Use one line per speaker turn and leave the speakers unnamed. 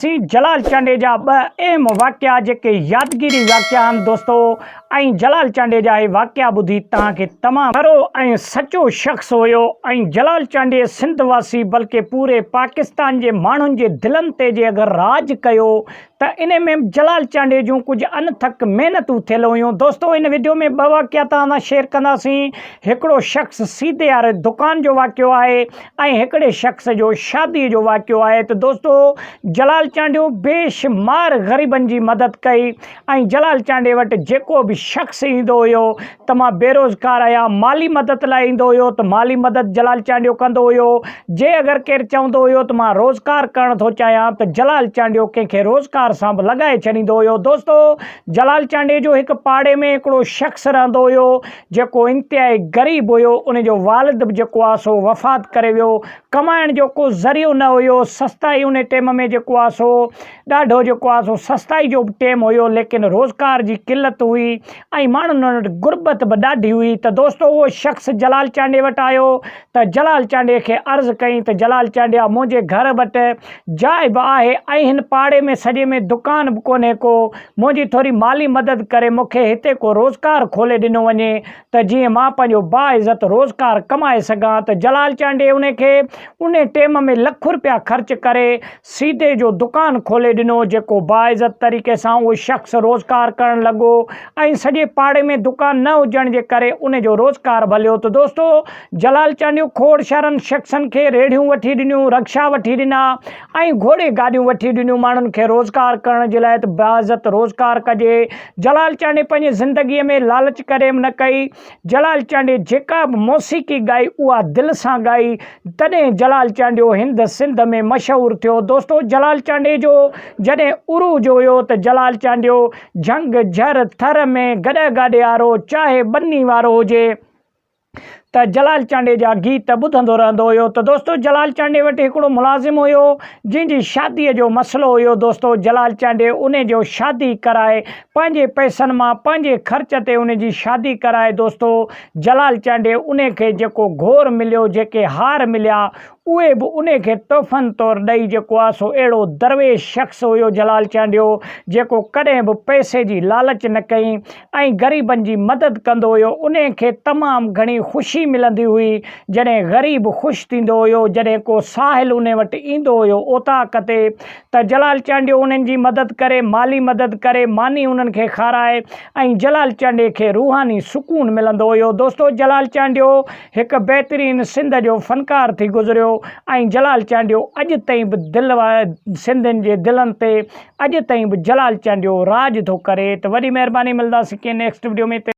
जलाल चांडे जा अहम वाक़िया जेके यादगिरी वाक़िया आहिनि दोस्तो ऐं जलाल चांडे जा वाक़िया ॿुधी तव्हांखे तमामु खरो ऐं सचो शख़्स हुयो ऐं जलाल चांडे सिंध वासी बल्कि पूरे पाकिस्तान जे माण्हुनि जे दिलनि ते जे अगरि राज कयो त इन में जलाल चांडे जूं कुझु अनथक महिनतूं थियल हुयूं। दोस्तो इन वीडियो में ॿ वाक़िया तव्हां सां शेयर कंदासीं। हिकिड़ो शख़्स सीधे वारे दुकान जो वाक़ियो आहे ऐं हिकिड़े शख़्स जो शादीअ जो वाक़ियो आहे। त दोस्तो जलाल चांडियो बेशुमार ग़रीबनि जी मदद कई ऐं जलाल चांडे वटि जेको बि शख़्स ईंदो हुयो तमामु बेरोज़गार आया माली मदद लाइ ईंदो हुयो त माली मदद जलाल चांडियो कंदो हुयो। जे अगरि केरु चवंदो हुयो त मां रोज़गार करणु थो चाहियां त जलाल चांडियो कंहिंखे रोज़गार सां बि लॻाए छॾींदो हुयो। दोस्तो जलाल चांडे जो हिकु पाड़े में हिकिड़ो शख़्स रहंदो हुयो जेको इंतिहाई ग़रीब हुयो। उन जो वालिद बि जेको आहे सो वफ़ात करे वियो। कमाइण जो को ज़रियो न हुयो। सस्ताई उन टाइम में जेको आहे सो ॾाढो जेको आहे सो सस्ताई जो बि टाइम हुयो, लेकिन रोज़गार जी किल्लत हुई ऐं माण्हुनि वटि गुरबत बि ॾाढी हुई। त दोस्तो उहो शख़्स जलाल चांडे वटि आयो त जलाल चांडे खे अर्ज़ु कई त जलाल चांडिया मुंहिंजे घर वटि जाइ बि आहे ऐं हिन पाड़े में सॼे में दुकान बि कोन्हे को, मुंहिंजी थोरी माली मदद करे मूंखे हिते को रोज़गार खोले ॾिनो वञे त जीअं मां पंहिंजो बाइज़त रोज़गार कमाए सघां। त जलाल चांडे उनखे उन टाइम में लख रुपया ख़र्च करे सीधे जो दुकान खोले ॾिनो जेको बाइज़त तरीक़े सां उहो शख़्स रोज़गार करणु लॻो ऐं सॼे पाड़े में दुकान न हुजण जे करे उन जो रोज़गार भलियो। त दोस्तो जलाल चांडियो खोड़ सारनि शख़्सनि खे रेढ़ियूं वठी ॾिनियूं, रक्षा वठी ॾिना ऐं घोड़े गाॾियूं वठी ॾिनियूं माण्हुनि खे रोज़गार करण जे लाइ त बाइज़त रोज़गार कजे। जलाल चांडे पंहिंजी ज़िंदगीअ में लालच करे न कई। जलाल चांडे जेका बि मौसीक़ी ॻाई उहा दिलि सां ॻाई, तॾहिं जलाल चांडियो हिंद सिंध में मशहूरु थियो। दोस्तो जलाल चांडे जो जॾहिं उरूज हुयो त जलाल चांडियो झंग झर थर में गॾ गाॾे वारो चाहे बन्नी वारो हुजे त जलाल चांडे जा गीत ॿुधंदो रहंदो हुयो। त दोस्तो जलाल चांडे वटि हिकिड़ो मुलाज़िम हुयो जंहिंजी शादीअ जो मसइलो हुयो। दोस्तो जलाल चांडे उन जो शादी कराए पंहिंजे पैसनि मां पंहिंजे ख़र्च ते उन जी शादी कराए। दोस्तो जलाल चांडे उन खे जेको घोर मिलियो, जेके हार मिलिया उहे बि उन खे तोहफ़नि तौरु ॾेई जेको आहे सो अहिड़ो दरवेश शख़्स हुयो जलाल चांडियो जेको कॾहिं बि पैसे जी लालच न कई ऐं ग़रीबनि जी मदद कंदो हुयो। उन खे तमामु घणी ख़ुशी मिलंदी हुई जॾहिं ग़रीब ख़ुशि थींदो हुयो, जॾहिं को साहिल उन वटि ईंदो हुयो ओताक ते त जलाल चांडियो उन्हनि जी मदद करे, माली मदद करे, मानी उन्हनि खे खाराए ऐं जलाल चांडे खे रूहानी सुकून मिलंदो हुयो। दोस्तो जलाल चांडियो हिकु बहितरीनु सिंध जो फ़नकार थी गुज़रियो ऐं जलाल चांडियो अॼु ताईं बि सिंधियुनि जे दिलनि ते अॼु ताईं बि जलाल चांडियो राज थो करे। त वॾी महिरबानी, मिलंदासीं कंहिं नेक्स्ट वीडियो में।